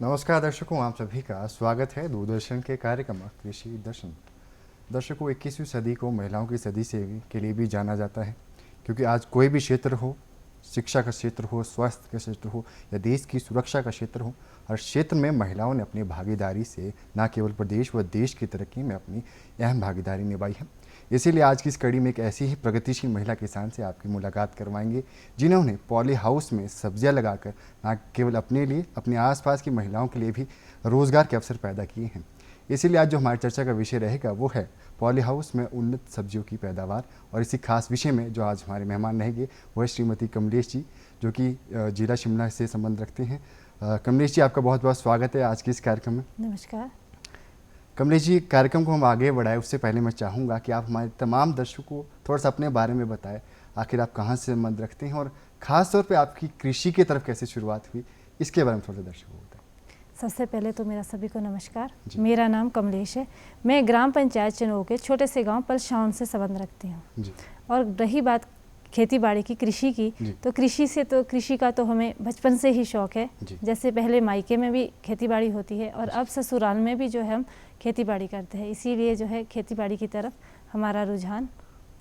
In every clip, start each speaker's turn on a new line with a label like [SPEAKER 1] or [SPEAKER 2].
[SPEAKER 1] नमस्कार दर्शकों, आप सभी का स्वागत है दूरदर्शन के कार्यक्रम कृषि दर्शन। दर्शकों, 21वीं सदी को महिलाओं की सदी से के लिए भी जाना जाता है, क्योंकि आज कोई भी क्षेत्र हो, शिक्षा का क्षेत्र हो, स्वास्थ्य का क्षेत्र हो या देश की सुरक्षा का क्षेत्र हो, हर क्षेत्र में महिलाओं ने अपनी भागीदारी से न केवल प्रदेश व देश की तरक्की में अपनी अहम भागीदारी निभाई है। इसीलिए आज की इस कड़ी में एक ऐसी ही प्रगतिशील महिला किसान से आपकी मुलाकात करवाएंगे, जिन्होंने पॉली हाउस में सब्जियां लगाकर न केवल अपने लिए, अपने आसपास की महिलाओं के लिए भी रोजगार के अवसर पैदा किए हैं। इसीलिए आज जो हमारी चर्चा का विषय रहेगा वो है पॉली हाउस में उन्नत सब्जियों की पैदावार। और इसी खास विषय में जो आज हमारे मेहमान रहेंगे वो है श्रीमती कमलेश जी, जो कि जिला शिमला से संबंध रखते हैं। कमलेश जी, आपका बहुत बहुत स्वागत है आज की इस कार्यक्रम में।
[SPEAKER 2] नमस्कार।
[SPEAKER 1] कमलेश जी, कार्यक्रम को हम आगे बढ़ाएं उससे पहले मैं चाहूँगा कि आप हमारे तमाम दर्शकों को थोड़ा सा अपने बारे में बताएं। आखिर आप कहाँ से संबंध रखते हैं और ख़ास तौर पे आपकी कृषि की तरफ कैसे शुरुआत हुई, इसके बारे में थोड़ा सा दर्शकों को बताएं।
[SPEAKER 2] सबसे पहले तो मेरा सभी को नमस्कार। मेरा नाम कमलेश है। मैं ग्राम पंचायत चनोर के छोटे से गांव पलशाउन से संबंध रखती हूँ। और रही बात खेती बाड़ी की, कृषि की, तो कृषि का तो हमें बचपन से ही शौक़ है। जैसे पहले मायके में भी खेती बाड़ी होती है और अब ससुराल में भी जो है हम खेती बाड़ी करते हैं। इसीलिए जो है खेती बाड़ी की तरफ हमारा रुझान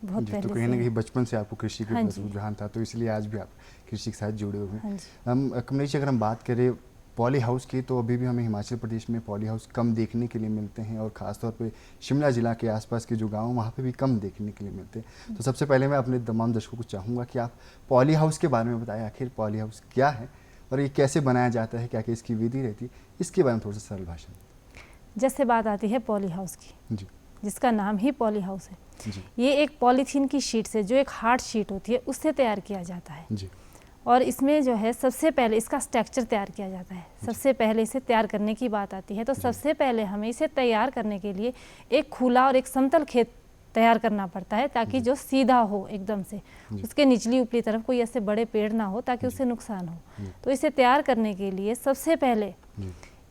[SPEAKER 2] बहुत पहले
[SPEAKER 1] तो कहीं ना कहीं बचपन से आपको कृषि का रुझान था, तो इसलिए आज भी आप कृषि के साथ जुड़े हुए हैं। कमलेश, अगर हम बात करें पॉली हाउस की, तो अभी भी हमें हिमाचल प्रदेश में पॉली हाउस कम देखने के लिए मिलते हैं और ख़ासतौर पे शिमला जिला के आसपास के जो गांव वहाँ पे भी कम देखने के लिए मिलते हैं। तो सबसे पहले मैं अपने तमाम दर्शकों को चाहूँगा कि आप पॉली हाउस के बारे में बताएं, आखिर पॉली हाउस क्या है और ये कैसे बनाया जाता है, क्या क्या इसकी विधि रहती है, इसके बारे में थोड़ा सा सरल भाषा में।
[SPEAKER 2] जैसे बात आती है पॉली हाउस की, जिसका नाम ही पॉली हाउस है। ये एक पॉलीथीन की शीट से, जो एक हार्ड शीट होती है, उससे तैयार किया जाता है। और इसमें जो है सबसे पहले इसका स्ट्रक्चर तैयार किया जाता है। सबसे पहले इसे तैयार करने की बात आती है तो सबसे पहले हमें इसे तैयार करने के लिए एक खुला और एक समतल खेत तैयार करना पड़ता है, ताकि जो सीधा हो एकदम से, उसके निचली ऊपरी तरफ कोई ऐसे बड़े पेड़ ना हो ताकि उससे नुकसान हो। तो इसे तैयार करने के लिए सबसे पहले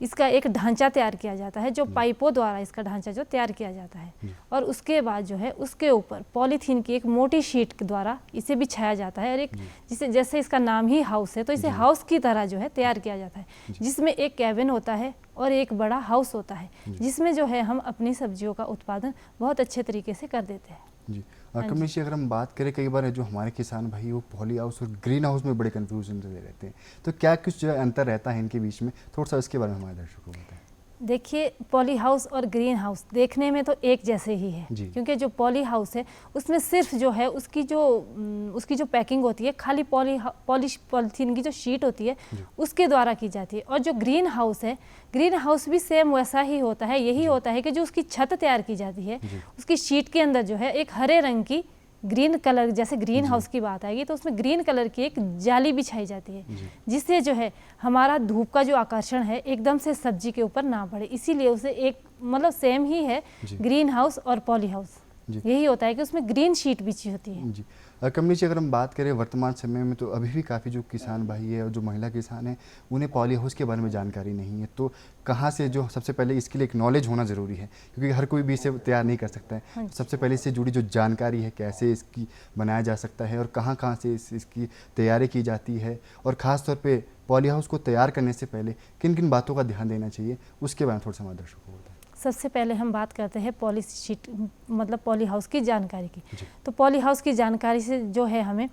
[SPEAKER 2] इसका एक ढांचा तैयार किया जाता है, जो पाइपों द्वारा इसका ढांचा जो तैयार किया जाता है। और उसके बाद जो है उसके ऊपर पॉलीथीन की एक मोटी शीट के द्वारा इसे बिछाया जाता है। और एक जैसे इसका नाम ही हाउस है, तो इसे हाउस की तरह जो है तैयार किया जाता है, जिसमें एक कैबिन होता है और एक बड़ा हाउस होता है, जिसमें जो है हम अपनी सब्जियों का उत्पादन बहुत अच्छे तरीके से कर देते हैं।
[SPEAKER 1] जी कमलेश जी, अगर हम बात करें, कई बार जो हमारे किसान भाई वो पॉली हाउस और ग्रीन हाउस में बड़े कन्फ्यूजन से रहते हैं, तो क्या कुछ जो अंतर रहता है इनके बीच में, थोड़ा सा इसके बारे में हमारे दर्शकों को बताएं।
[SPEAKER 2] देखिए, पॉली हाउस और ग्रीन हाउस देखने में तो एक जैसे ही है, क्योंकि जो पॉली हाउस है उसमें सिर्फ जो है उसकी जो पैकिंग होती है, खाली पॉलीथीन की जो शीट होती है उसके द्वारा की जाती है। और जो ग्रीन हाउस है, ग्रीन हाउस भी सेम वैसा ही होता है। यही होता है कि जो उसकी छत तैयार की जाती है, उसकी शीट के अंदर जो है एक हरे रंग की ग्रीन कलर, जैसे ग्रीन हाउस की बात आएगी तो उसमें ग्रीन कलर की एक जाली बिछाई जाती है, जिससे जो है हमारा धूप का जो आकर्षण है एकदम से सब्जी के ऊपर ना पड़े। इसीलिए उसे एक मतलब सेम ही है ग्रीन हाउस और पॉली हाउस। यही होता है कि उसमें ग्रीन शीट बिछी होती है।
[SPEAKER 1] जी कमलेश जी, अगर हम बात करें वर्तमान समय में, तो अभी भी काफ़ी जो किसान भाई है और जो महिला किसान है उन्हें पॉली हाउस के बारे में जानकारी नहीं है। तो कहाँ से, जो सबसे पहले इसके लिए एक नॉलेज होना ज़रूरी है, क्योंकि हर कोई भी इसे तैयार नहीं कर सकता है। सबसे पहले इससे जुड़ी जो जानकारी है, कैसे इसकी बनाया जा सकता है और कहाँ कहाँ से इसकी तैयारी की जाती है, और ख़ास तौर पर पॉली हाउस को तैयार करने से पहले किन किन बातों का ध्यान देना चाहिए, उसके बारे में थोड़ा सा हमारे दर्शकों को बताएं।
[SPEAKER 2] सबसे पहले हम बात करते हैं पॉली शीट मतलब पॉली हाउस की जानकारी की। तो पॉली हाउस की जानकारी से जो है हमें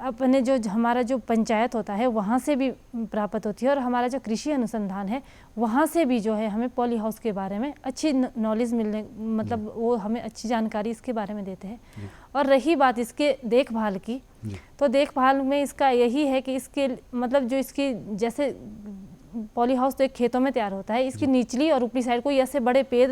[SPEAKER 2] अपने जो हमारा जो पंचायत होता है वहाँ से भी प्राप्त होती है, और हमारा जो कृषि अनुसंधान है वहाँ से भी जो है हमें पॉली हाउस के बारे में अच्छी नॉलेज मिलने, मतलब वो हमें अच्छी जानकारी इसके बारे में देते हैं। और रही बात इसके देखभाल की, तो देखभाल में इसका यही है कि इसके मतलब जो इसकी, जैसे पॉली हाउस तो एक खेतों में तैयार होता है, इसकी निचली और ऊपरी साइड कोई ऐसे बड़े पेड़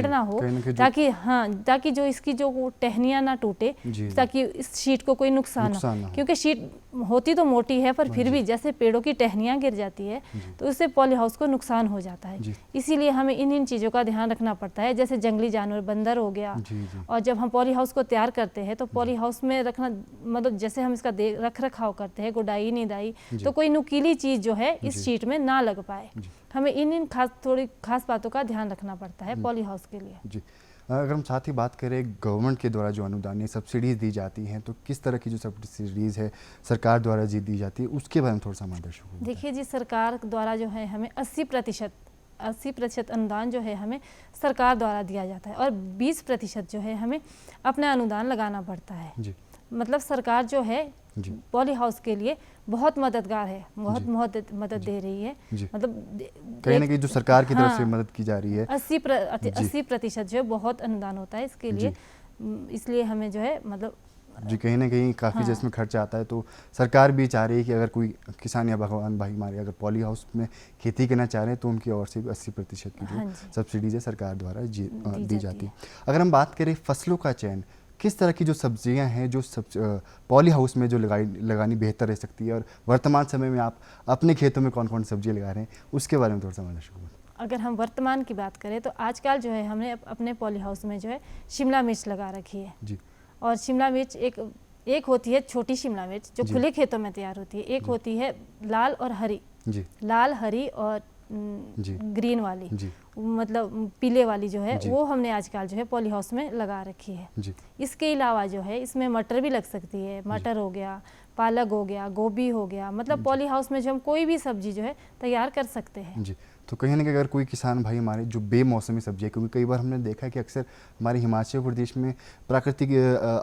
[SPEAKER 2] ना हो, ताकि जो इसकी जो टहनियाँ ना टूटे, ताकि इस शीट को कोई नुकसान हो। क्योंकि शीट होती तो मोटी है, पर फिर भी जैसे पेड़ों की टहनियाँ गिर जाती है तो उससे पॉली हाउस को नुकसान हो जाता है। इसीलिए हमें इन चीज़ों का ध्यान रखना पड़ता है, जैसे जंगली जानवर, बंदर हो गया। और जब हम पॉली हाउस को तैयार करते हैं तो पॉली हाउस में रखना, मतलब जैसे हम इसका रख रखाव करते हैं, गुडाई निदाई, तो कोई नुकीली चीज़ जो है इस शीट में ना लग पाए। हमें इन थोड़ी खास बातों का ध्यान रखना पड़ता है पॉली हाउस के लिए।
[SPEAKER 1] जी अगर हम साथ ही बात करें गवर्नमेंट के द्वारा जो अनुदान या सब्सिडीज़ दी जाती हैं, तो किस तरह की जो सब्सिडीज़ है सरकार द्वारा जी दी जाती है, उसके बारे में थोड़ा सा हमारे दर्शकों को बताएं।
[SPEAKER 2] देखिए जी, सरकार द्वारा जो है हमें 80% अनुदान जो है हमें सरकार द्वारा दिया जाता है और 20% जो है हमें अपना अनुदान लगाना पड़ता है।
[SPEAKER 1] जी
[SPEAKER 2] मतलब सरकार जो है
[SPEAKER 1] जी
[SPEAKER 2] पॉली हाउस के लिए बहुत मददगार है, बहुत
[SPEAKER 1] जी।
[SPEAKER 2] मदद दे रही है।
[SPEAKER 1] जी।
[SPEAKER 2] मतलब
[SPEAKER 1] कहीं ना कहीं जो सरकार की तरफ से
[SPEAKER 2] हाँ,
[SPEAKER 1] मदद की जा रही है,
[SPEAKER 2] 80% जो है बहुत अनुदान होता है इसके लिए। इसलिए हमें जो है मतलब
[SPEAKER 1] जी कहीं ना कहीं काफ़ी
[SPEAKER 2] हाँ।
[SPEAKER 1] जिसमें खर्चा आता है, तो सरकार भी चाह रही है कि अगर कोई किसान या भगवान भाई हमारे अगर पॉली हाउस में खेती करना चाह रहे हैं तो उनकी ओर से भी 80% की
[SPEAKER 2] हाँ
[SPEAKER 1] जो
[SPEAKER 2] जी।
[SPEAKER 1] सब्सिडीज है सरकार द्वारा दी जाती
[SPEAKER 2] है।
[SPEAKER 1] है। अगर हम बात करें फसलों का चयन, किस तरह की जो सब्जियां हैं जो पॉली हाउस में जो लगानी बेहतर रह सकती है, और वर्तमान समय में आप अपने खेतों में कौन कौन सब्जियां लगा रहे हैं, उसके बारे में थोड़ा सा हमारा शुरू करें।
[SPEAKER 2] अगर हम वर्तमान की बात करें तो आजकल जो है हमने अपने पॉली हाउस में जो है शिमला मिर्च लगा रखी है
[SPEAKER 1] जी।
[SPEAKER 2] और शिमला मिर्च एक होती है छोटी शिमला मिर्च जो
[SPEAKER 1] जी।
[SPEAKER 2] खुले खेतों में तैयार होती है, एक
[SPEAKER 1] जी।
[SPEAKER 2] होती है लाल और हरी।
[SPEAKER 1] जी।
[SPEAKER 2] लाल, हरी और
[SPEAKER 1] जी।
[SPEAKER 2] ग्रीन वाली,
[SPEAKER 1] जी।
[SPEAKER 2] मतलब पीले वाली जो है
[SPEAKER 1] जी।
[SPEAKER 2] वो हमने आजकल जो है पॉली हाउस में लगा रखी है।
[SPEAKER 1] जी।
[SPEAKER 2] इसके अलावा जो है इसमें मटर भी लग सकती है, मटर हो गया, पालक हो गया, गोभी हो गया। मतलब पॉली हाउस में जो हम कोई भी सब्जी जो है तैयार कर सकते हैं।
[SPEAKER 1] जी। तो कहीं ना कहीं अगर कोई किसान भाई हमारे जो बेमौसमी सब्जी है, क्योंकि कई बार हमने देखा है कि अक्सर हमारे हिमाचल प्रदेश में प्राकृतिक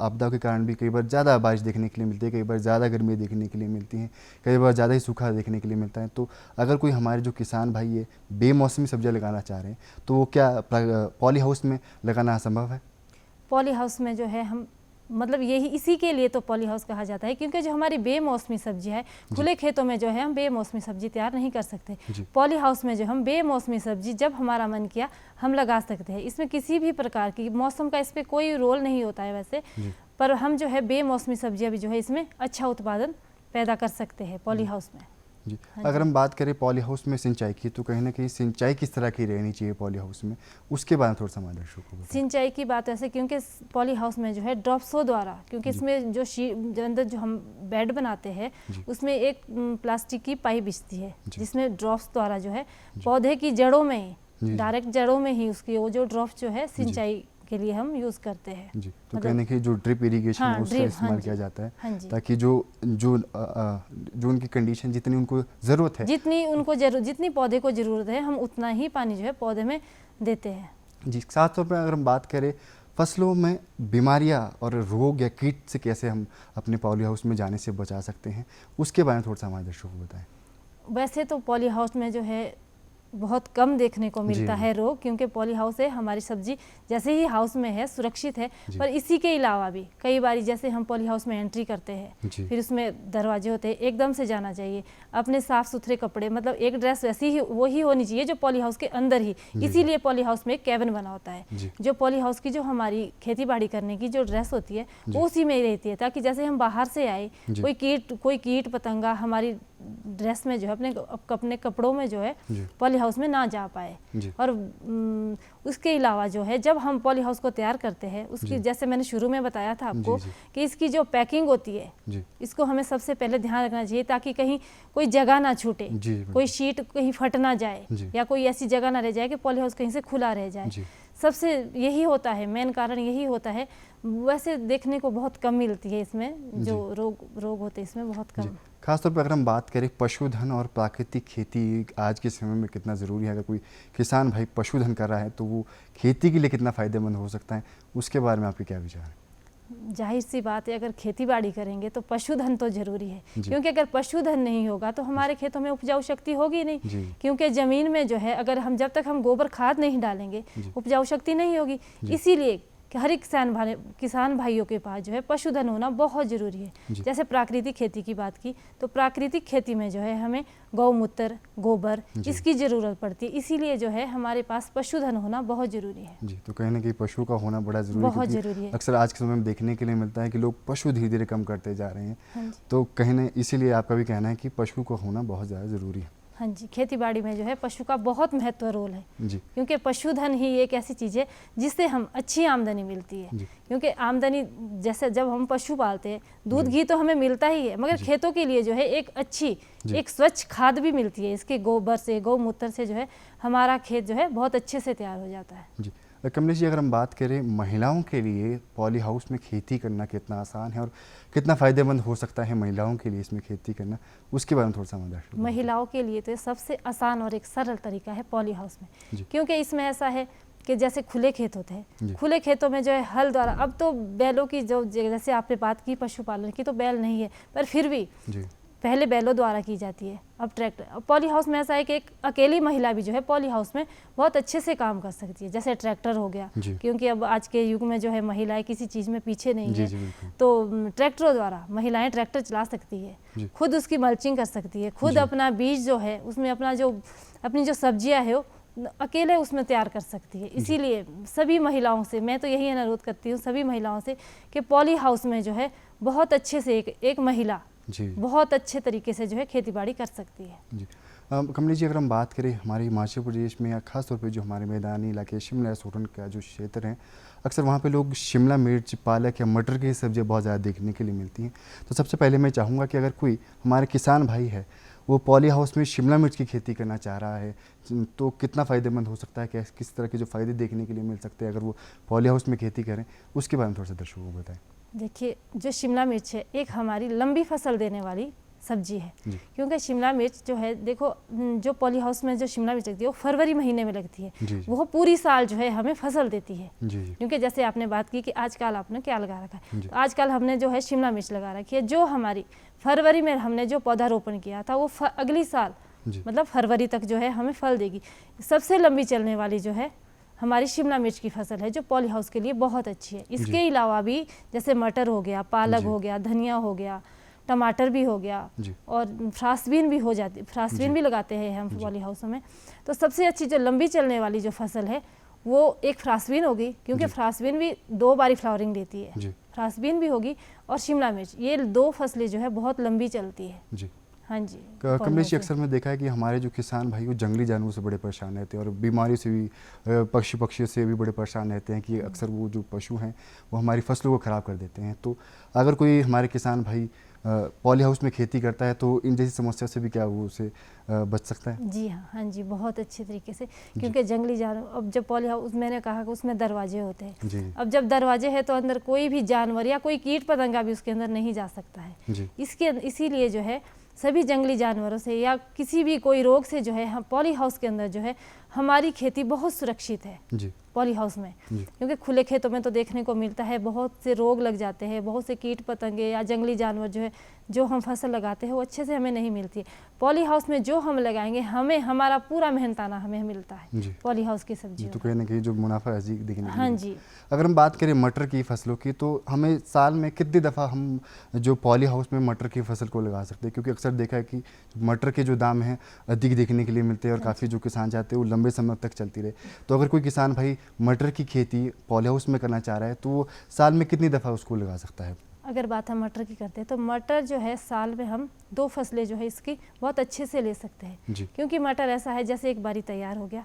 [SPEAKER 1] आपदाओं के कारण भी कई बार ज़्यादा बारिश देखने के लिए मिलती है, कई बार ज़्यादा गर्मी देखने के लिए मिलती हैं, कई बार ज़्यादा ही सूखा देखने के लिए मिलता है। तो अगर कोई हमारे जो किसान भाई ये बेमौसमी सब्जियाँ लगाना चाह रहे हैं तो वो क्या पॉली हाउस में लगाना असंभव है?
[SPEAKER 2] पॉली हाउस में जो है हम मतलब यही इसी के लिए तो पॉली हाउस कहा जाता है, क्योंकि जो हमारी बेमौसमी सब्जी है खुले खेतों में जो है हम बेमौसमी सब्जी तैयार नहीं कर सकते। पॉली हाउस में जो हम बेमौसमी सब्जी जब हमारा मन किया हम लगा सकते हैं। इसमें किसी भी प्रकार की मौसम का इस पर कोई रोल नहीं होता है वैसे, पर हम जो है बेमौसमी सब्जियां भी जो है इसमें अच्छा उत्पादन पैदा कर सकते हैं पॉली हाउस में।
[SPEAKER 1] जी। अगर हम बात करें पॉली हाउस में सिंचाई की, तो कहीं ना कहीं सिंचाई किस तरह की रहनी चाहिए पॉली हाउस में, उसके बारे में थोड़ा सा हमारे दर्शकों को बताएं।
[SPEAKER 2] सिंचाई की बात ऐसे, क्योंकि पॉली हाउस में जो है ड्रॉप्सों द्वारा, क्योंकि इसमें जो अंदर जो हम बेड बनाते हैं उसमें एक प्लास्टिक की पाइप बिछती है जिसमें ड्रॉप्स द्वारा जो है पौधे की जड़ों में ही, डायरेक्ट जड़ों में ही उसकी वो जो ड्रॉप्स जो है सिंचाई के लिए हम यूज़ करते हैं।
[SPEAKER 1] जी। तो कहने की जो ड्रिप इरिगेशन है उसका इस्तेमाल किया जाता है, ताकि जो उनकी कंडीशन जितनी उनको ज़रूरत है,
[SPEAKER 2] जितनी पौधे को ज़रूरत है हम उतना ही पानी जो है पौधे में देते हैं।
[SPEAKER 1] जी। साथ तौर पर अगर हम बात करें फसलों में बीमारियां और रोग या कीट से कैसे हम अपने पॉली हाउस में जाने से बचा सकते हैं, उसके बारे में थोड़ा सा हमारे दर्शकों को बताएं।
[SPEAKER 2] वैसे तो पॉली हाउस में जो है बहुत कम देखने को मिलता है रोग, क्योंकि पॉली हाउस है हमारी सब्जी जैसे ही हाउस में है सुरक्षित है। पर इसी के अलावा भी कई बार जैसे हम पॉली हाउस में एंट्री करते हैं, फिर उसमें दरवाजे होते हैं, एकदम से जाना चाहिए, अपने साफ सुथरे कपड़े, मतलब एक ड्रेस वैसी ही वही होनी चाहिए जो पॉली हाउस के अंदर ही। इसीलिए पॉली हाउस में एक कैबिन बना होता है। जो पॉली हाउस की जो हमारी खेती बाड़ी करने की जो ड्रेस होती है वो उसी में ही रहती है, ताकि जैसे हम बाहर से आए कोई कीट पतंगा हमारी ड्रेस में जो है अपने कपड़ों में जो है पॉली हाउस में ना जा पाए। और उसके अलावा जो है जब हम पॉली हाउस को तैयार करते हैं उसकी, जैसे मैंने शुरू में बताया था आपको कि इसकी जो पैकिंग होती है इसको हमें सबसे पहले ध्यान रखना चाहिए, ताकि कहीं कोई जगह ना छूटे, कोई शीट कहीं फट ना जाए, या कोई ऐसी जगह ना रह जाए कि पॉली हाउस कहीं से खुला रह जाए। सबसे यही होता है, मेन कारण यही होता है। वैसे देखने को बहुत कम मिलती है इसमें जो रोग होते हैं इसमें बहुत कम।
[SPEAKER 1] खासतौर पर अगर हम बात करें पशुधन और प्राकृतिक खेती आज के समय में कितना ज़रूरी है, अगर कोई किसान भाई पशुधन कर रहा है तो वो खेती के लिए कितना फ़ायदेमंद हो सकता है, उसके बारे में आपके क्या विचार है?
[SPEAKER 2] जाहिर सी बात है, अगर खेती बाड़ी करेंगे तो पशुधन तो जरूरी है, क्योंकि अगर पशुधन नहीं होगा तो हमारे खेतों में उपजाऊ शक्ति होगी नहीं। क्योंकि ज़मीन में जो है अगर जब तक हम गोबर खाद नहीं डालेंगे उपजाऊ शक्ति नहीं होगी। इसीलिए हर एक किसान भाइयों के पास जो है पशुधन होना बहुत ज़रूरी है। जैसे प्राकृतिक खेती की बात की तो प्राकृतिक खेती में जो है हमें गौमूत्र, गोबर इसकी ज़रूरत पड़ती है, इसीलिए जो है हमारे पास पशुधन होना बहुत ज़रूरी है।
[SPEAKER 1] जी। तो कहीं ना कहीं पशु का होना बड़ा ज़रूरी है। अक्सर आज के समय में देखने के लिए मिलता है कि लोग पशु धीरे धीरे कम करते जा रहे हैं, तो कहीं ना इसीलिए आपका भी कहना है कि पशु का होना बहुत ज़्यादा ज़रूरी है।
[SPEAKER 2] हाँ जी, खेती बाड़ी में जो है पशु का बहुत महत्व रोल है जी। क्योंकि पशुधन ही एक ऐसी चीज़ है जिससे हम अच्छी आमदनी मिलती है। क्योंकि आमदनी जैसे जब हम पशु पालते हैं दूध घी तो हमें मिलता ही है, मगर खेतों के लिए जो है एक स्वच्छ खाद भी मिलती है। इसके गोबर से, गौमूत्र से जो है हमारा खेत जो है बहुत अच्छे से तैयार हो जाता है।
[SPEAKER 1] जी। कमलेश जी, अगर हम बात करें महिलाओं के लिए पॉली हाउस में खेती करना कितना आसान है और कितना फ़ायदेमंद हो सकता है महिलाओं के लिए इसमें खेती करना, उसके बारे में थोड़ा सा हमें
[SPEAKER 2] महिलाओं के लिए तो ये सबसे आसान और एक सरल तरीका है पॉली हाउस में,
[SPEAKER 1] जी।
[SPEAKER 2] क्योंकि इसमें ऐसा है कि जैसे खुले खेत होते
[SPEAKER 1] जी।
[SPEAKER 2] हैं, खुले खेतों में जो है हल द्वारा, अब तो बैलों की जो जैसे आपने बात की पशुपालन की, तो बैल नहीं है, पर फिर भी
[SPEAKER 1] जी।
[SPEAKER 2] पहले बैलों द्वारा की जाती है, अब ट्रैक्टर। अब पॉली हाउस में ऐसा है कि एक अकेली महिला भी जो है पॉली हाउस में बहुत अच्छे से काम कर सकती है, जैसे ट्रैक्टर हो गया, क्योंकि अब आज के युग में जो है महिलाएं किसी चीज़ में पीछे नहीं है, तो ट्रैक्टरों द्वारा महिलाएं ट्रैक्टर चला सकती है, खुद उसकी मल्चिंग कर सकती है, खुद अपना बीज जो है उसमें अपनी जो सब्जियां है वो अकेले उसमें तैयार कर सकती है। इसीलिए सभी महिलाओं से मैं तो यही अनुरोध करती हूँ सभी महिलाओं से कि पॉली हाउस में जो है बहुत अच्छे से एक महिला बहुत अच्छे तरीके से जो है खेती बाड़ी कर सकती है।
[SPEAKER 1] जी। कमलेश जी, अगर हम बात करें हमारे हिमाचल प्रदेश में या खास तौर पे जो हमारे मैदानी इलाके शिमला सोलन का जो क्षेत्र है, अक्सर वहाँ पे लोग शिमला मिर्च, पालक या मटर की सब्जियाँ बहुत ज़्यादा देखने के लिए मिलती हैं। तो सबसे पहले मैं चाहूँगा कि अगर कोई हमारे किसान भाई है वो पॉली हाउस में शिमला मिर्च की खेती करना चाह रहा है तो कितना फ़ायदेमंद हो सकता है, किस तरह के जो फ़ायदे देखने के लिए मिल सकते हैं अगर वो पॉली हाउस में खेती करें, उसके बारे में थोड़ा सा दर्शकों को बताएं।
[SPEAKER 2] देखिए, जो शिमला मिर्च है एक हमारी लंबी फसल देने वाली सब्जी है, क्योंकि शिमला मिर्च जो है, देखो जो पॉली हाउस में जो शिमला मिर्च लगती है वो फरवरी महीने में लगती है, वो पूरी साल जो है हमें फसल देती है। क्योंकि जैसे आपने बात की कि आजकल आपने क्या लगा रखा है, तो आजकल हमने जो है शिमला मिर्च लगा रखी है, जो हमारी फरवरी में हमने जो पौधारोपण किया था वो अगली साल मतलब फरवरी तक जो है हमें फल देगी। सबसे लंबी चलने वाली जो है हमारी शिमला मिर्च की फसल है, जो पॉली हाउस के लिए बहुत अच्छी है। इसके अलावा भी जैसे मटर हो गया, पालक हो गया, धनिया हो गया, टमाटर भी हो गया, और फ्रांसबीन भी हो जाती, फ्रांसबीन भी लगाते हैं हम पॉली हाउसों में। तो सबसे अच्छी जो लंबी चलने वाली जो फसल है वो एक फ्रांसबीन होगी, क्योंकि फ्रांसबीन भी 2 बारी फ्लावरिंग देती है, फ्रांसबीन भी होगी, और शिमला मिर्च, ये 2 फसलें जो है बहुत लंबी चलती है। हाँ जी।
[SPEAKER 1] कमलेश जी, अक्सर मैं देखा है कि हमारे जो किसान भाई वो जंगली जानवरों से बड़े परेशान रहते हैं और बीमारियों से भी, पक्षियों से भी बड़े परेशान रहते हैं कि अक्सर वो जो पशु हैं वो हमारी फसलों को ख़राब कर देते हैं। तो अगर कोई हमारे किसान भाई पॉली हाउस में खेती करता है तो इन जैसी समस्या से भी क्या वो उसे बच सकता है?
[SPEAKER 2] जी हाँ जी, बहुत अच्छे तरीके से, क्योंकि जंगली जानवर, अब जब पॉली हाउस मैंने कहा कि उसमें दरवाजे होते हैं, अब जब दरवाजे हैं तो अंदर कोई भी जानवर या कोई कीट पतंगा भी उसके अंदर नहीं जा सकता है। इसीलिए जो है सभी जंगली जानवरों से या किसी भी कोई रोग से जो है हम पॉली हाउस के अंदर जो है हमारी खेती बहुत सुरक्षित है पॉली हाउस में, क्योंकि खुले खेतों में तो देखने को मिलता है बहुत से रोग लग जाते हैं, बहुत से कीट पतंगे या जंगली जानवर जो है जो हम फसल लगाते हैं वो अच्छे से हमें नहीं मिलती है। पॉली हाउस में जो हम लगाएंगे हमें हमारा पूरा मेहनताना हमें मिलता है पॉली हाउस की सब्जी,
[SPEAKER 1] तो कहीं ना कहीं जो मुनाफा है देखने।
[SPEAKER 2] हाँ जी।
[SPEAKER 1] अगर हम बात करें मटर की फसलों की तो हमें साल में कितनी दफ़ा हम जो पॉली हाउस में मटर की फसल को लगा सकते हैं, क्योंकि अक्सर देखा है कि मटर के जो दाम हैं अधिक देखने के लिए मिलते हैं और काफ़ी जो किसान चाहते हैं वो लंबे समय तक चलती रहे। तो अगर कोई किसान भाई मटर की खेती पॉली हाउस में करना चाह रहा है तो वो साल में कितनी दफ़ा उसको लगा सकता है?
[SPEAKER 2] अगर बात हम मटर की करते हैं तो मटर जो है साल में हम 2 फसलें जो है इसकी बहुत अच्छे से ले सकते हैं, क्योंकि मटर ऐसा है जैसे एक बारी तैयार हो गया,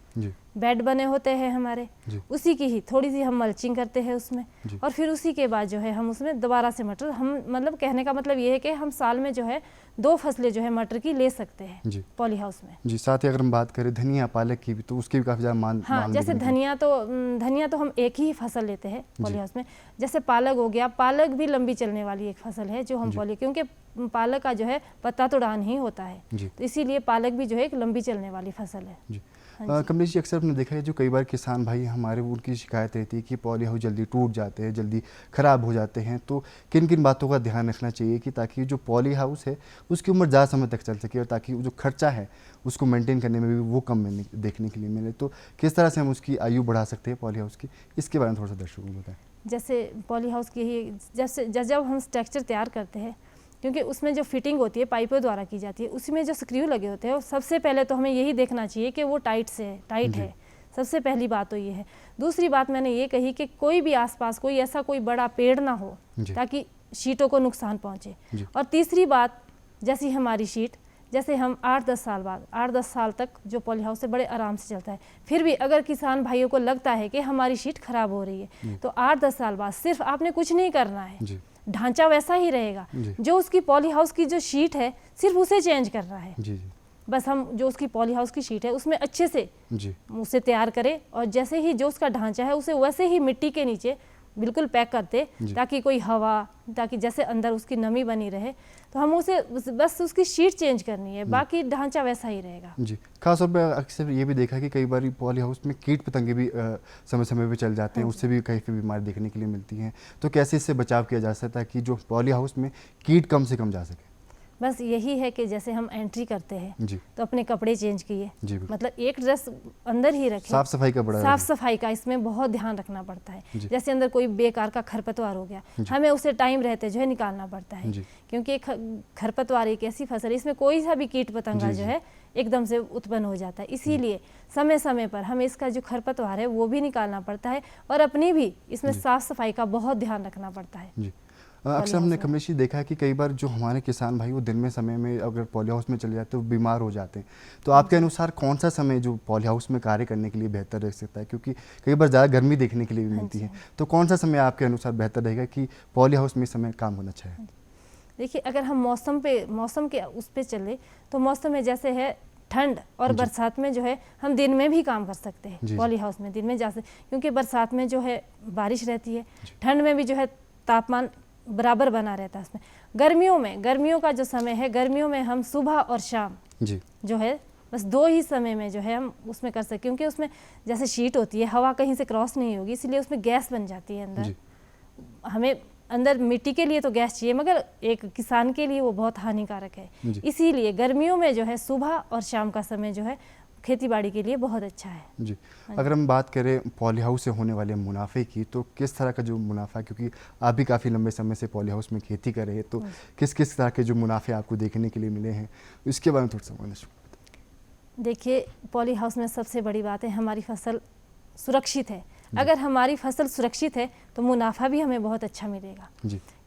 [SPEAKER 2] बेड बने होते हैं हमारे, उसी की ही थोड़ी सी हम मल्चिंग करते हैं उसमें, और फिर उसी के बाद जो है हम उसमें दोबारा से मटर, हम मतलब कहने का मतलब ये है कि हम साल में जो है 2 फसलें जो है मटर की ले सकते हैं पॉली हाउस में।
[SPEAKER 1] जी, साथ ही अगर हम बात करें धनिया पालक की भी तो उसकी भी काफ़ी ज़्यादा मांग।
[SPEAKER 2] हाँ, जैसे धनिया तो हम एक ही फसल लेते हैं पॉली हाउस में। जैसे पालक हो गया, पालक भी लंबी चलने वाली एक फसल है जो हम पॉली, क्योंकि पालक का जो है पत्ता तो डान ही होता है, तो इसीलिए पालक भी जो है एक लंबी चलने वाली फसल है।
[SPEAKER 1] कमलेश जी, अक्सर हमने देखा है जो कई बार किसान भाई हमारे उनकी शिकायत रहती है कि पॉली हाउस जल्दी टूट जाते हैं, जल्दी ख़राब हो जाते हैं, तो किन किन बातों का ध्यान रखना चाहिए कि ताकि जो पॉली हाउस है उसकी उम्र ज़्यादा समय तक चल सके और ताकि जो खर्चा है उसको मेंटेन करने में भी वो कम देखने के लिए मिले? तो किस तरह से हम उसकी आयु बढ़ा सकते हैं पॉली हाउस की, इसके बारे में थोड़ा सा दर्शकों को बताएं।
[SPEAKER 2] जैसे पॉली हाउस की ही जब हम स्ट्रक्चर तैयार करते हैं, क्योंकि उसमें जो फिटिंग होती है पाइपों द्वारा की जाती है, उसमें जो स्क्रू लगे होते हैं सबसे पहले तो हमें यही देखना चाहिए कि वो टाइट है। सबसे पहली बात तो ये है। दूसरी बात मैंने ये कही कि कोई भी आसपास कोई ऐसा कोई बड़ा पेड़ ना हो ताकि शीटों को नुकसान पहुंचे। और तीसरी बात, जैसी हमारी शीट, जैसे हम 8-10 साल बाद 8-10 साल तक जो पॉली हाउस से बड़े आराम से चलता है, फिर भी अगर किसान भाइयों को लगता है कि हमारी शीट खराब हो रही है तो 8-10 साल बाद सिर्फ आपने कुछ नहीं करना है, ढांचा वैसा ही रहेगा, जो उसकी पॉली हाउस की जो शीट है सिर्फ उसे चेंज करना है। बस हम जो उसकी पॉली हाउस की शीट है उसमें अच्छे से
[SPEAKER 1] जी
[SPEAKER 2] उसे तैयार करें और जैसे ही जो उसका ढांचा है उसे वैसे ही मिट्टी के नीचे बिल्कुल पैक करते ताकि कोई हवा, ताकि जैसे अंदर उसकी नमी बनी रहे। तो हम उसे बस उसकी शीट चेंज करनी है, बाकी ढांचा वैसा ही रहेगा।
[SPEAKER 1] जी, खास तौर पे अक्सर ये भी देखा है कि कई बार पॉली हाउस में कीट पतंगे भी समय समय पे चल जाते हैं, उससे भी कई फिर बीमारी देखने के लिए मिलती हैं। तो कैसे इससे बचाव किया जा सकता है कि जो पॉली हाउस में कीट कम से कम जा सके?
[SPEAKER 2] बस यही है कि जैसे हम एंट्री करते हैं
[SPEAKER 1] जी
[SPEAKER 2] तो अपने कपड़े चेंज किए,
[SPEAKER 1] जी बिल्कुल।
[SPEAKER 2] मतलब एक ड्रेस अंदर ही रखें।
[SPEAKER 1] साफ सफाई का बड़ा
[SPEAKER 2] साफ सफाई का इसमें बहुत ध्यान रखना पड़ता है।
[SPEAKER 1] जी।
[SPEAKER 2] जैसे अंदर कोई बेकार का खरपतवार हो गया, हमें उसे टाइम रहते जो है निकालना पड़ता है,
[SPEAKER 1] जी
[SPEAKER 2] क्योंकि खरपतवार एक ऐसी फसल है इसमें कोई सा भी कीट पतंगा जो है एकदम से उत्पन्न हो जाता है। इसीलिए समय समय पर हमें इसका जो खरपतवार है वो भी निकालना पड़ता है और अपनी भी इसमें साफ सफाई का बहुत ध्यान रखना पड़ता है।
[SPEAKER 1] जी अक्सर हमने कमलेश जी देखा है कि कई बार जो हमारे किसान भाई वो दिन में समय में अगर पॉली हाउस में चले जाते हैं वो बीमार हो जाते हैं। तो आपके अनुसार कौन सा समय जो पॉली हाउस में कार्य करने के लिए बेहतर रह सकता है, क्योंकि कई बार ज़्यादा गर्मी देखने के लिए भी मिलती है, तो कौन सा समय आपके अनुसार बेहतर रहेगा कि पॉली हाउस में इस समय काम होना चाहिए?
[SPEAKER 2] देखिए, अगर हम मौसम के उस पर चले तो मौसम में जैसे है ठंड और बरसात में जो है हम दिन में भी काम कर सकते हैं पॉली हाउस में, दिन में जा सकते, क्योंकि बरसात में जो है बारिश रहती है, ठंड में भी जो है तापमान बराबर बना रहता है उसमें। गर्मियों का जो समय है, गर्मियों में हम सुबह और शाम जो है बस 2 ही समय में जो है हम उसमें कर सकते, क्योंकि उसमें जैसे शीट होती है हवा कहीं से क्रॉस नहीं होगी, इसलिए उसमें गैस बन जाती है अंदर। हमें अंदर मिट्टी के लिए तो गैस चाहिए, मगर एक किसान के लिए वो बहुत हानिकारक है। इसीलिए गर्मियों में जो है सुबह और शाम का समय जो है खेतीबाड़ी के लिए बहुत अच्छा है।
[SPEAKER 1] जी, अगर हम बात करें पॉली हाउस से होने वाले मुनाफे की, तो किस तरह का जो मुनाफा, क्योंकि आप भी काफ़ी लंबे समय से पॉली हाउस में खेती कर रहे हैं, तो किस किस तरह के जो मुनाफे आपको देखने के लिए मिले हैं, इसके बारे में थोड़ा सा बताइए।
[SPEAKER 2] देखिए, पॉली हाउस में सबसे बड़ी बात है हमारी फसल सुरक्षित है। अगर हमारी फसल सुरक्षित है तो मुनाफा भी हमें बहुत अच्छा मिलेगा।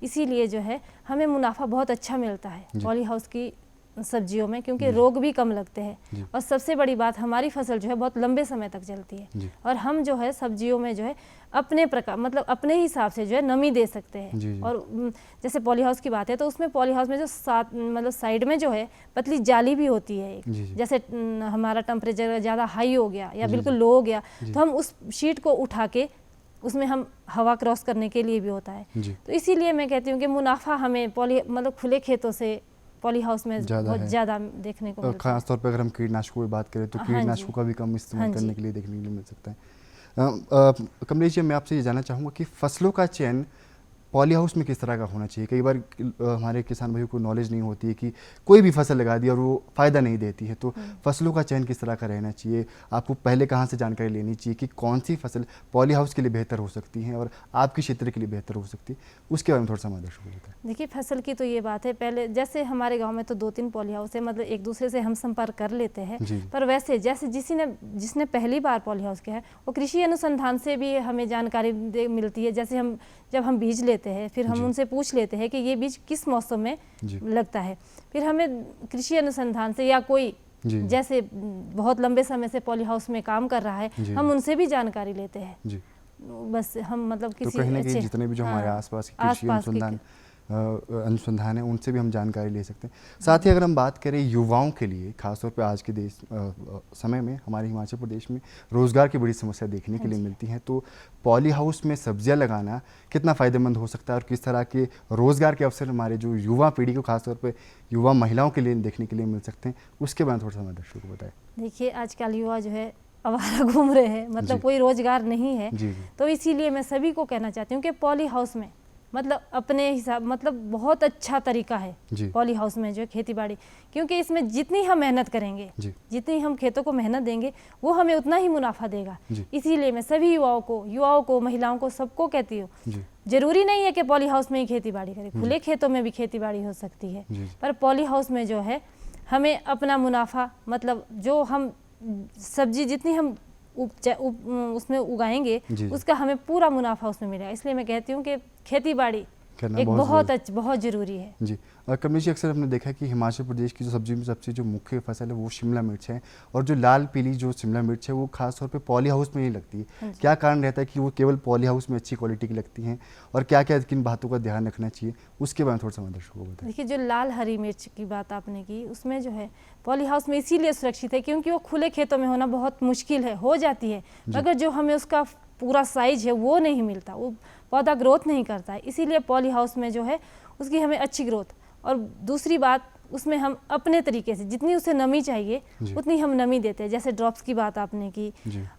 [SPEAKER 2] इसीलिए जो है हमें मुनाफा बहुत अच्छा मिलता है पॉली हाउस की सब्जियों में, क्योंकि रोग भी कम लगते हैं और सबसे बड़ी बात हमारी फसल जो है बहुत लंबे समय तक चलती है और हम जो है सब्जियों में जो है अपने प्रकार मतलब अपने हिसाब से जो है नमी दे सकते हैं। और जैसे पॉली हाउस की बात है तो उसमें पॉली हाउस में जो साइड में जो है पतली जाली भी होती है एक, जैसे हमारा टेम्परेचर ज़्यादा हाई हो गया या बिल्कुल लो हो गया तो हम उस शीट को उठा के उसमें हम हवा क्रॉस करने के लिए भी होता है। तो इसीलिए मैं कहती हूँ कि मुनाफा हमें खुले खेतों से पॉली हाउस में बहुत ज़्यादा देखने को मिलता है।
[SPEAKER 1] खास तौर पर अगर हम कीटनाशकों की बात करें तो कीटनाशकों का भी कम इस्तेमाल करने के लिए देखने के लिए मिल सकता है। कमलेश जी, मैं आपसे ये जानना चाहूँगा कि फसलों का चयन पॉली हाउस में किस तरह का होना चाहिए? कई बार हमारे किसान भाइयों को नॉलेज नहीं होती है कि कोई भी फसल लगा दी और वो फ़ायदा नहीं देती है, तो फसलों का चयन किस तरह का रहना चाहिए? आपको पहले कहाँ से जानकारी लेनी चाहिए कि कौन सी फसल पॉली हाउस के लिए बेहतर हो सकती है और आपके क्षेत्र के लिए बेहतर हो सकती है, उसके बारे में थोड़ा सा हमारे दर्शकों को बताएं।
[SPEAKER 2] देखिए, फसल की तो ये बात है, पहले जैसे हमारे गाँव में तो 2-3 पॉली हाउस है, मतलब एक दूसरे से हम संपर्क कर लेते हैं, पर वैसे जैसे जिसने पहली बार पॉली हाउस किया है वो कृषि अनुसंधान से भी हमें जानकारी मिलती है। जैसे जब हम बीज लेते हैं फिर हम उनसे पूछ लेते हैं कि ये बीज किस मौसम में लगता है, फिर हमें कृषि अनुसंधान से या कोई जैसे बहुत लंबे समय से पॉली हाउस में काम कर रहा है हम उनसे भी जानकारी लेते हैं। बस हम मतलब किसी
[SPEAKER 1] तो कहने के जितने भी जो हमारे आसपास की कृषि अनुसंधान है उनसे भी हम जानकारी ले सकते हैं। साथ ही अगर हम बात करें युवाओं के लिए, खासतौर पे आज के समय में हमारे हिमाचल प्रदेश में रोज़गार की बड़ी समस्या देखने के लिए मिलती है, तो पॉली हाउस में सब्जियां लगाना कितना फ़ायदेमंद हो सकता है और किस तरह के रोज़गार के अवसर हमारे जो युवा पीढ़ी को, खासतौर पे युवा महिलाओं के लिए देखने के लिए मिल सकते हैं, उसके बारे में थोड़ा सा हमारे दर्शकों को बताएं।
[SPEAKER 2] देखिए, आजकल युवा जो है आवारा घूम रहे हैं, मतलब कोई रोज़गार नहीं है, तो इसीलिए मैं सभी को कहना चाहती हूँ कि पॉली हाउस में मतलब अपने हिसाब मतलब बहुत अच्छा तरीका है पॉली हाउस में जो खेतीबाड़ी, क्योंकि इसमें जितनी हम मेहनत करेंगे, जितनी हम खेतों को मेहनत देंगे वो हमें उतना ही मुनाफा देगा। इसीलिए मैं सभी युवाओं को महिलाओं को सबको कहती हूँ, जरूरी नहीं है कि पॉली हाउस में ही खेतीबाड़ी करें, खुले खेतों में भी खेतीबाड़ी हो सकती है, पर पॉली हाउस में जो है हमें अपना मुनाफा मतलब जो हम सब्जी जितनी हम उसमें उगाएंगे उसका हमें पूरा मुनाफा उसमें मिलेगा। इसलिए मैं कहती हूँ कि खेतीबाड़ी
[SPEAKER 1] करना
[SPEAKER 2] एक
[SPEAKER 1] बहुत
[SPEAKER 2] बहुत ज़रूरी है।
[SPEAKER 1] जी। कमलेश जी, अक्सर हमने देखा है कि हिमाचल प्रदेश की जो सब्जी में सबसे जो मुख्य फसल है वो शिमला मिर्च है, और जो लाल पीली जो शिमला मिर्च है वो खास तौर पे पॉली हाउस में ही लगती है। क्या कारण रहता है कि वो केवल पॉली हाउस में अच्छी क्वालिटी की लगती हैं, और क्या क्या किन बातों का ध्यान रखना चाहिए, उसके बारे में थोड़ा सा दर्शकों को बताएं।
[SPEAKER 2] देखिए, जो लाल हरी मिर्च की बात आपने की, उसमें जो है पॉली हाउस में इसीलिए सुरक्षित है क्योंकि वो खुले खेतों में होना बहुत मुश्किल है, हो जाती है, मगर जो हमें उसका पूरा साइज है वो नहीं मिलता, वो पौधा ग्रोथ नहीं करता है। इसीलिए पॉली हाउस में जो है उसकी हमें अच्छी ग्रोथ, और दूसरी बात उसमें हम अपने तरीके से जितनी उसे नमी चाहिए उतनी हम नमी देते हैं। जैसे ड्रॉप्स की बात आपने की,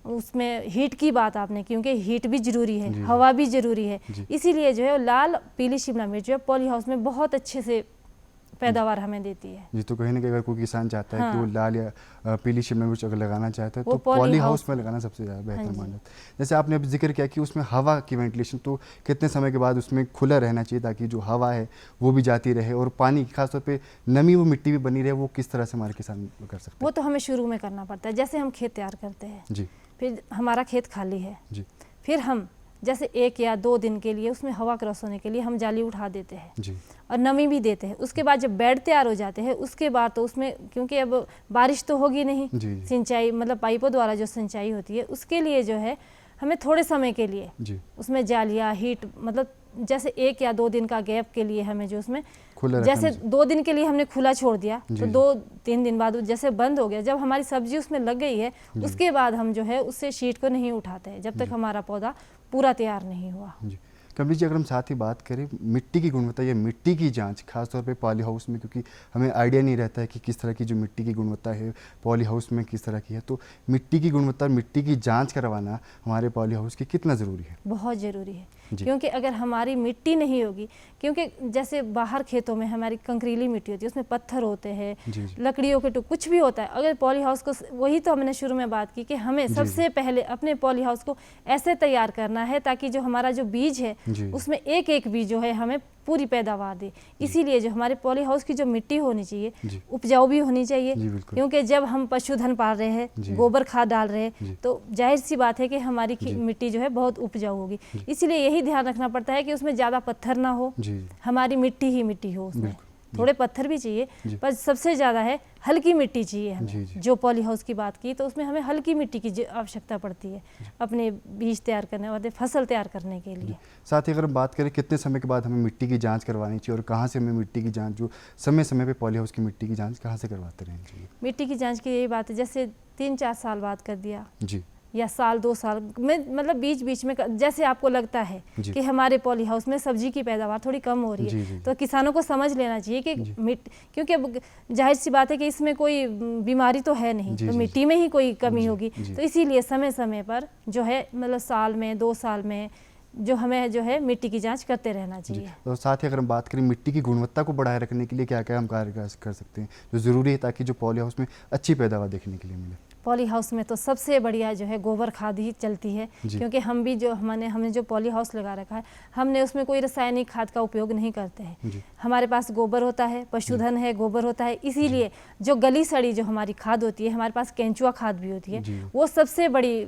[SPEAKER 2] उसमें हीट की बात आपने की, क्योंकि हीट भी ज़रूरी है, हवा भी ज़रूरी है। इसीलिए जो है लाल पीली शिमला मिर्च जो है पॉली हाउस में बहुत अच्छे से पैदावार हमें देती है।
[SPEAKER 1] जी, तो कहीं ना कहीं अगर कोई किसान चाहता है कि वो लाल या पीली शिमला मिर्च अगर लगाना चाहता है तो
[SPEAKER 2] पॉली
[SPEAKER 1] पॉली हाउस में लगाना सबसे ज़्यादा बेहतर माना जाता है। जैसे आपने अभी जिक्र किया कि उसमें हवा की वेंटिलेशन, तो कितने समय के बाद उसमें खुला रहना चाहिए ताकि जो हवा है वो भी जाती रहे, और पानी खासतौर पे नमी वो मिट्टी भी बनी रहे, वो किस तरह से हमारे किसान कर सकते हैं?
[SPEAKER 2] वो तो हमें शुरू में करना पड़ता है। जैसे हम खेत तैयार करते हैं
[SPEAKER 1] जी,
[SPEAKER 2] फिर हमारा खेत खाली है
[SPEAKER 1] जी,
[SPEAKER 2] फिर हम जैसे 1 या 2 दिन के लिए उसमें हवा क्रॉस होने के लिए हम जाली उठा देते हैं
[SPEAKER 1] जी,
[SPEAKER 2] और नमी भी देते हैं। उसके बाद जब बेड तैयार हो जाते हैं उसके बाद तो उसमें, क्योंकि अब बारिश तो होगी नहीं,
[SPEAKER 1] जी,
[SPEAKER 2] सिंचाई मतलब पाइपों द्वारा जो सिंचाई होती है उसके लिए जो है हमें थोड़े समय के लिए
[SPEAKER 1] जी,
[SPEAKER 2] उसमें जालियाँ हीट, मतलब जैसे 1 या 2 दिन का गैप के लिए हमें जो उसमें
[SPEAKER 1] खुला
[SPEAKER 2] जैसे
[SPEAKER 1] रखना
[SPEAKER 2] 2 दिन के लिए हमने खुला छोड़ दिया
[SPEAKER 1] जी,
[SPEAKER 2] तो 2-3 दिन बाद जैसे बंद हो गया, जब हमारी सब्जी उसमें लग गई है उसके बाद हम जो है उससे शीट को नहीं उठाते हैं जब तक हमारा पौधा पूरा तैयार नहीं हुआ।
[SPEAKER 1] जी। कमलेश जी, अगर हम साथ ही बात करें मिट्टी की गुणवत्ता या मिट्टी की जांच खासतौर पे पॉली हाउस में, क्योंकि हमें आइडिया नहीं रहता है कि किस तरह की जो मिट्टी की गुणवत्ता है पॉली हाउस में किस तरह की है, तो मिट्टी की गुणवत्ता, मिट्टी की जांच करवाना हमारे पॉली हाउस की कितना ज़रूरी है?
[SPEAKER 2] बहुत ज़रूरी है, क्योंकि अगर हमारी मिट्टी नहीं होगी, क्योंकि जैसे बाहर खेतों में हमारी कंकरीली मिट्टी होती है, उसमें पत्थर होते हैं, लकड़ियों के टुकड़े, कुछ भी होता है। अगर पॉली हाउस को, वही तो हमने शुरू में बात की कि हमें सबसे पहले अपने पॉली हाउस को ऐसे तैयार करना है ताकि जो हमारा जो बीज है उसमें एक एक बीज जो है हमें पूरी पैदावार दे। इसीलिए जो हमारे पॉली हाउस की जो मिट्टी होनी चाहिए उपजाऊ भी होनी चाहिए, क्योंकि जब हम पशुधन पाल रहे हैं, गोबर खाद डाल रहे हैं, तो जाहिर सी बात है कि हमारी मिट्टी जो है बहुत उपजाऊ होगी। इसीलिए यही ध्यान रखना पड़ता है कि उसमें ज़्यादा पत्थर ना हो, हमारी मिट्टी ही मिट्टी हो, उसमें थोड़े पत्थर भी चाहिए पर सबसे ज़्यादा है हल्की मिट्टी चाहिए हमें। जो पॉली हाउस की बात की तो उसमें हमें हल्की मिट्टी की आवश्यकता पड़ती है अपने बीज तैयार करने और फसल तैयार करने के लिए।
[SPEAKER 1] साथ ही अगर हम बात करें कितने समय के बाद हमें मिट्टी की जांच करवानी चाहिए, और कहाँ से हमें मिट्टी की जांच, जो समय समय पे पॉली हाउस की मिट्टी की जांच कहाँ से करवाते रहना चाहिए?
[SPEAKER 2] मिट्टी की जाँच की यही बात है, जैसे 3-4 साल बाद कर दिया
[SPEAKER 1] जी,
[SPEAKER 2] या साल 2 साल में, मतलब बीच बीच में जैसे आपको लगता है कि हमारे पॉली हाउस में सब्जी की पैदावार थोड़ी कम हो रही है, तो किसानों को समझ लेना चाहिए कि क्योंकि अब जाहिर सी बात है कि इसमें कोई बीमारी तो है नहीं, तो मिट्टी में ही कोई कमी होगी, तो इसीलिए समय समय पर जो है मतलब साल में 2 साल में जो हमें जो है मिट्टी की जांच करते रहना चाहिए।
[SPEAKER 1] और साथ ही अगर हम बात करें मिट्टी की गुणवत्ता को बढ़ाए रखने के लिए क्या क्या हम कार्य कर सकते हैं जो ज़रूरी है ताकि जो पॉली हाउस में अच्छी पैदावार देखने के लिए मिले?
[SPEAKER 2] पॉली हाउस में तो सबसे बढ़िया जो है गोबर खाद ही चलती है, क्योंकि हम भी जो हमने जो पॉली हाउस लगा रखा है हमने उसमें कोई रासायनिक खाद का उपयोग नहीं करते हैं। हमारे पास गोबर होता है, पशुधन है, गोबर होता है, इसीलिए जो गली सड़ी जो हमारी खाद होती है, हमारे पास केंचुआ खाद भी होती है, वो सबसे बड़ी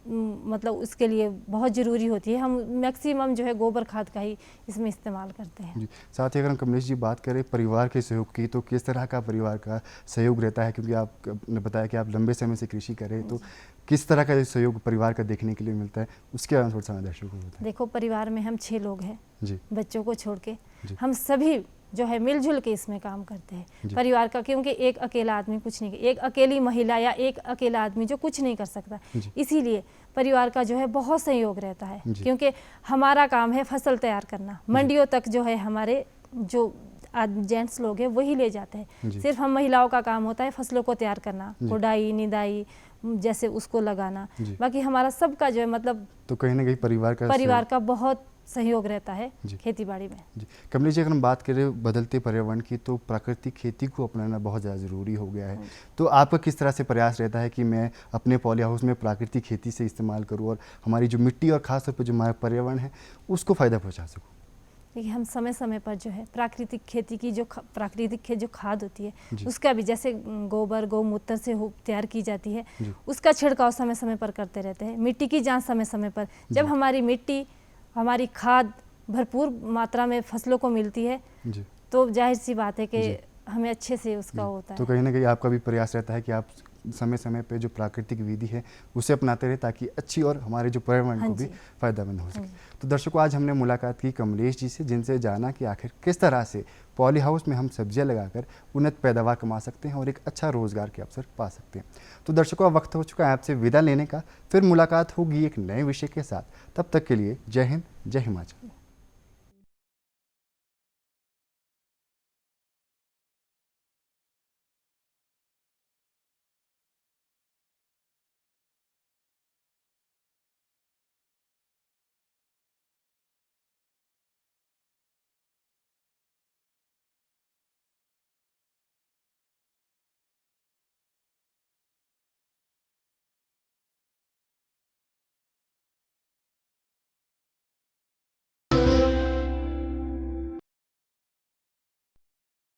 [SPEAKER 2] मतलब उसके लिए बहुत ज़रूरी होती है। हम मैक्सिमम जो है गोबर खाद का ही इसमें इस्तेमाल करते हैं।
[SPEAKER 1] जी, साथ ही अगर हम कमलेश जी बात करें परिवार के सहयोग की, तो किस तरह का परिवार का सहयोग रहता है, क्योंकि आपने बताया कि आप लंबे समय से कृषि कर रहे हैं, तो किस तरह का सहयोग परिवार का देखने के लिए मिलता है, उसके बारे में थोड़ा सा दर्शकों को बताएं।
[SPEAKER 2] देखो, परिवार में हम 6 लोग हैं
[SPEAKER 1] जी,
[SPEAKER 2] बच्चों को छोड़ के, हम सभी जो है मिलजुल के इसमें काम करते हैं परिवार का, क्योंकि एक अकेला आदमी कुछ नहीं, एक अकेली महिला या एक अकेला आदमी जो कुछ नहीं कर सकता, इसीलिए परिवार का जो है बहुत सहयोग रहता है, क्योंकि हमारा काम है फसल तैयार करना, मंडियों तक जो है हमारे जो जेंट्स लोग हैं वही ले जाते हैं, सिर्फ हम महिलाओं का काम होता है फसलों को तैयार करना, गुड़ाई निदाई जैसे उसको लगाना, बाकी हमारा सबका जो है मतलब
[SPEAKER 1] तो कहीं ना कहीं परिवार का
[SPEAKER 2] बहुत सहयोग रहता है खेती बाड़ी में।
[SPEAKER 1] जी, कमलेश जी अगर हम बात करें बदलते पर्यावरण की, तो प्राकृतिक खेती को अपनाना बहुत ज़्यादा ज़रूरी हो गया है, तो आपका किस तरह से प्रयास रहता है कि मैं अपने पॉली हाउस में प्राकृतिक खेती से इस्तेमाल करूं और हमारी जो मिट्टी और ख़ास तौर पर जो हमारा पर्यावरण है उसको फ़ायदा पहुँचा सकूँ?
[SPEAKER 2] देखिए, हम समय समय पर जो है प्राकृतिक खेती की जो जो खाद होती है उसका भी, जैसे गोबर गौमूत्र से तैयार की जाती है, उसका छिड़काव समय समय पर करते रहते हैं। मिट्टी की जाँच समय समय पर, जब हमारी मिट्टी हमारी खाद भरपूर मात्रा में फसलों को मिलती है,
[SPEAKER 1] जी।
[SPEAKER 2] तो जाहिर सी बात है कि
[SPEAKER 1] जी।
[SPEAKER 2] हमें अच्छे से उसका होता
[SPEAKER 1] तो
[SPEAKER 2] है।
[SPEAKER 1] कहीं ना कहीं आपका भी प्रयास रहता है कि आप समय समय पे जो प्राकृतिक विधि है उसे अपनाते रहे, ताकि अच्छी और हमारे जो पर्यावरण
[SPEAKER 2] हाँ
[SPEAKER 1] को भी
[SPEAKER 2] जी।
[SPEAKER 1] फायदेमंद हो
[SPEAKER 2] हाँ
[SPEAKER 1] सके।
[SPEAKER 2] जी।
[SPEAKER 1] तो दर्शकों, आज हमने मुलाकात की कमलेश जी से, जिनसे जाना कि आखिर किस तरह से पॉली हाउस में हम सब्जियां लगाकर उन्नत पैदावार कमा सकते हैं और एक अच्छा रोजगार के अवसर पा सकते हैं। तो दर्शकों, अब वक्त हो चुका है आपसे विदा लेने का। फिर मुलाकात होगी एक नए विषय के साथ। तब तक के लिए जय हिंद, जय हिमाचल।